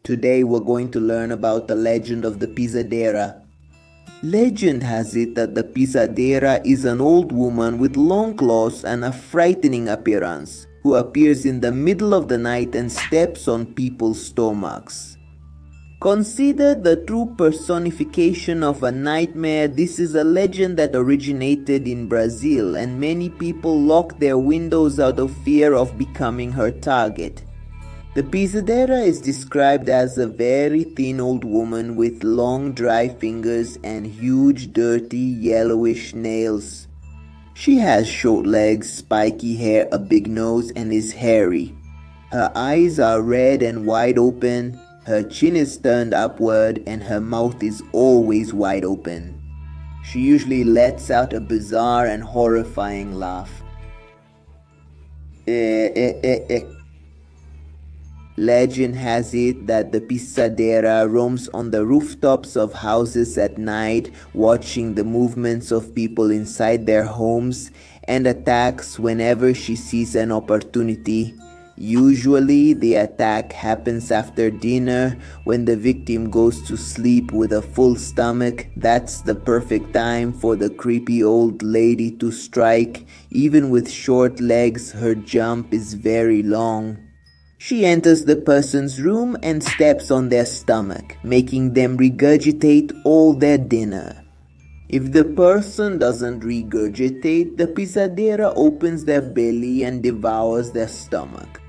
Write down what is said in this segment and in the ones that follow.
Today we're going to learn about the legend of the Pisadeira. Legend has it that the Pisadeira is an old woman with long claws and a frightening appearance, who appears in the middle of the night and steps on people's stomachs. Considered the true personification of a nightmare, this is a legend that originated in Brazil, and many people lock their windows out of fear of becoming her target. The Pisadeira is described as a very thin old woman with long dry fingers and huge dirty yellowish nails. She has short legs, spiky hair, a big nose, and is hairy. Her eyes are red and wide open, her chin is turned upward, and her mouth is always wide open. She usually lets out a bizarre and horrifying laugh. Legend has it that the Pisadeira roams on the rooftops of houses at night, watching the movements of people inside their homes, and attacks whenever she sees an opportunity. Usually, the attack happens after dinner when the victim goes to sleep with a full stomach. That's the perfect time for the creepy old lady to strike. Even with short legs, her jump is very long. She enters the person's room and steps on their stomach, making them regurgitate all their dinner. If the person doesn't regurgitate, the Pisadeira opens their belly and devours their stomach.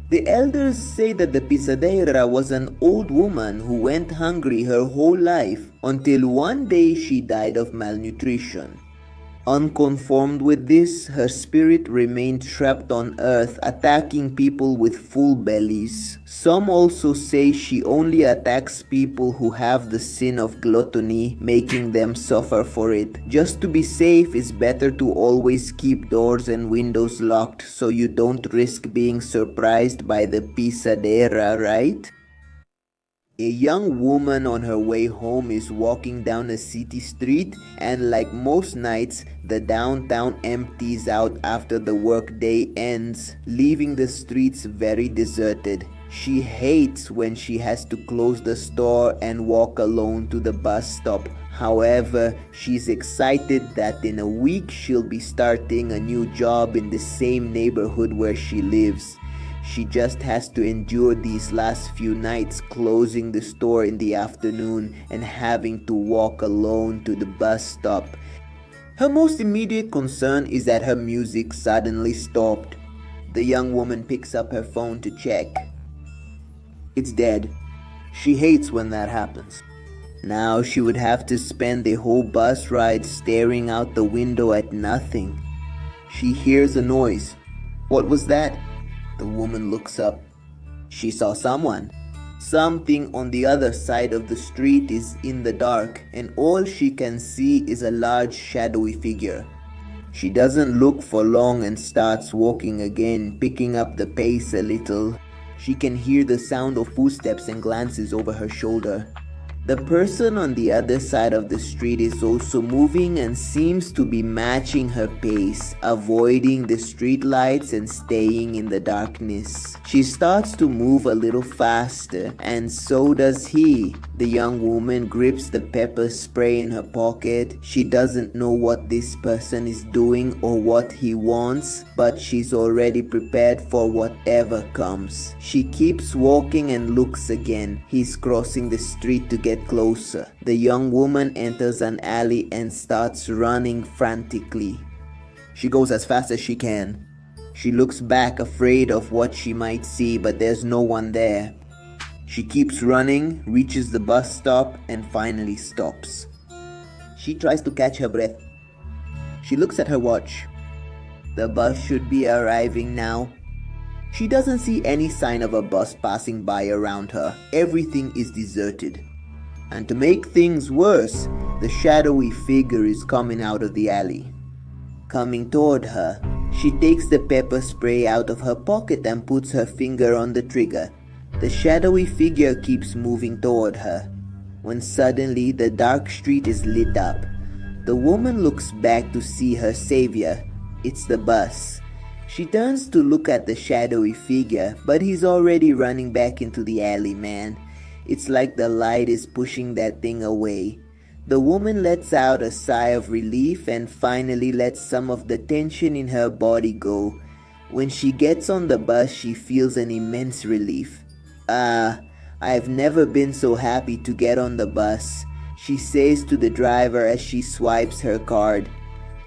The elders say that the Pisadeira was an old woman who went hungry her whole life until one day she died of malnutrition. Unconformed with this, her spirit remained trapped on earth, attacking people with full bellies. Some also say she only attacks people who have the sin of gluttony, making them suffer for it. Just to be safe, it's better to always keep doors and windows locked so you don't risk being surprised by the Pisadeira, right? A young woman on her way home is walking down a city street, and like most nights, the downtown empties out after the workday ends, leaving the streets very deserted. She hates when she has to close the store and walk alone to the bus stop. However, she's excited that in a week she'll be starting a new job in the same neighborhood where she lives. She just has to endure these last few nights closing the store in the afternoon and having to walk alone to the bus stop. Her most immediate concern is that her music suddenly stopped. The young woman picks up her phone to check. It's dead. She hates when that happens. Now she would have to spend the whole bus ride staring out the window at nothing. She hears a noise. What was that? The woman looks up. She saw someone. Something on the other side of the street is in the dark, and all she can see is a large shadowy figure. She doesn't look for long and starts walking again, picking up the pace a little. She can hear the sound of footsteps and glances over her shoulder. The person on the other side of the street is also moving and seems to be matching her pace, avoiding the street lights and staying in the darkness. She starts to move a little faster, and so does he. The young woman grips the pepper spray in her pocket. She doesn't know what this person is doing or what he wants, but she's already prepared for whatever comes. She keeps walking and looks again. He's crossing the street to get closer. The young woman enters an alley and starts running frantically. She goes as fast as she can. She looks back, afraid of what she might see, but there's no one there. She keeps running, reaches the bus stop, and finally stops. She tries to catch her breath. She looks at her watch. The bus should be arriving now. She doesn't see any sign of a bus passing by around her. Everything is deserted. And to make things worse, the shadowy figure is coming out of the alley. Coming toward her, she takes the pepper spray out of her pocket and puts her finger on the trigger. The shadowy figure keeps moving toward her, when suddenly the dark street is lit up. The woman looks back to see her savior. It's the bus. She turns to look at the shadowy figure, but he's already running back into the alley, man. It's like the light is pushing that thing away. The woman lets out a sigh of relief and finally lets some of the tension in her body go. When she gets on the bus, she feels an immense relief. I've never been so happy to get on the bus, she says to the driver as she swipes her card.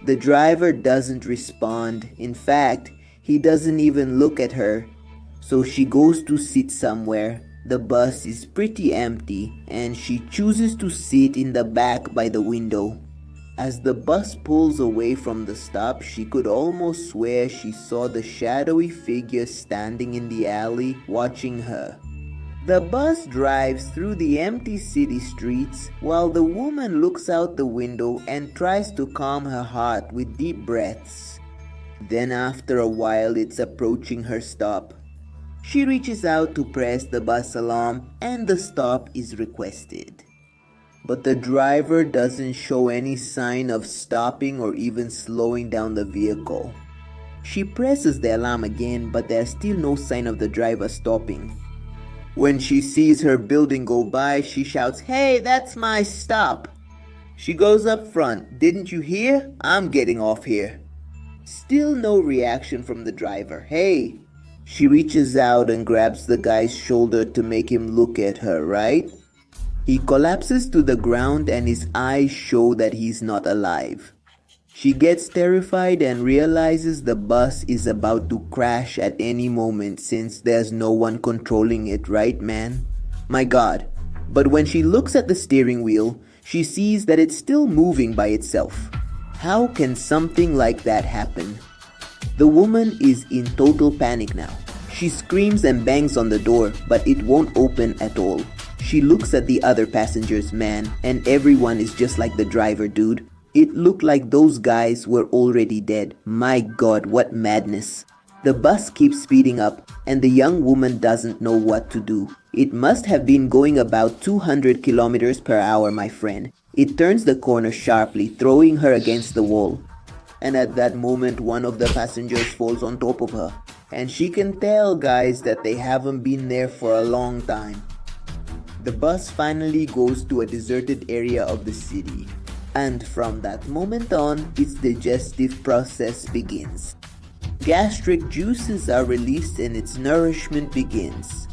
The driver doesn't respond. In fact, he doesn't even look at her. So she goes to sit somewhere. The bus is pretty empty and she chooses to sit in the back by the window. As the bus pulls away from the stop, she could almost swear she saw the shadowy figure standing in the alley watching her. The bus drives through the empty city streets while the woman looks out the window and tries to calm her heart with deep breaths. Then after a while, it's approaching her stop. She reaches out to press the bus alarm and the stop is requested. But the driver doesn't show any sign of stopping or even slowing down the vehicle. She presses the alarm again, but there's still no sign of the driver stopping. When she sees her building go by, she shouts, "Hey, that's my stop!" She goes up front. "Didn't you hear? I'm getting off here." Still no reaction from the driver. "Hey!" She reaches out and grabs the guy's shoulder to make him look at her, right? He collapses to the ground and his eyes show that he's not alive. She gets terrified and realizes the bus is about to crash at any moment since there's no one controlling it, right, man? My God. But when she looks at the steering wheel, she sees that it's still moving by itself. How can something like that happen? The woman is in total panic now. She screams and bangs on the door, but it won't open at all. She looks at the other passengers, man, and everyone is just like the driver, dude. It looked like those guys were already dead. My God, what madness. The bus keeps speeding up, and the young woman doesn't know what to do. It must have been going about 200 kilometers per hour, my friend. It turns the corner sharply, throwing her against the wall. And at that moment, one of the passengers falls on top of her. And she can tell, guys, that they haven't been there for a long time. The bus finally goes to a deserted area of the city. And from that moment on, its digestive process begins. Gastric juices are released and its nourishment begins.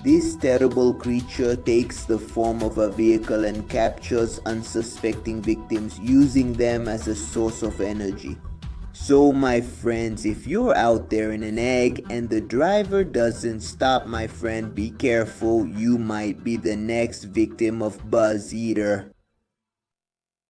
This terrible creature takes the form of a vehicle and captures unsuspecting victims, using them as a source of energy. So my friends, if you're out there in an egg and the driver doesn't stop, my friend, be careful. You might be the next victim of Buzz Eater.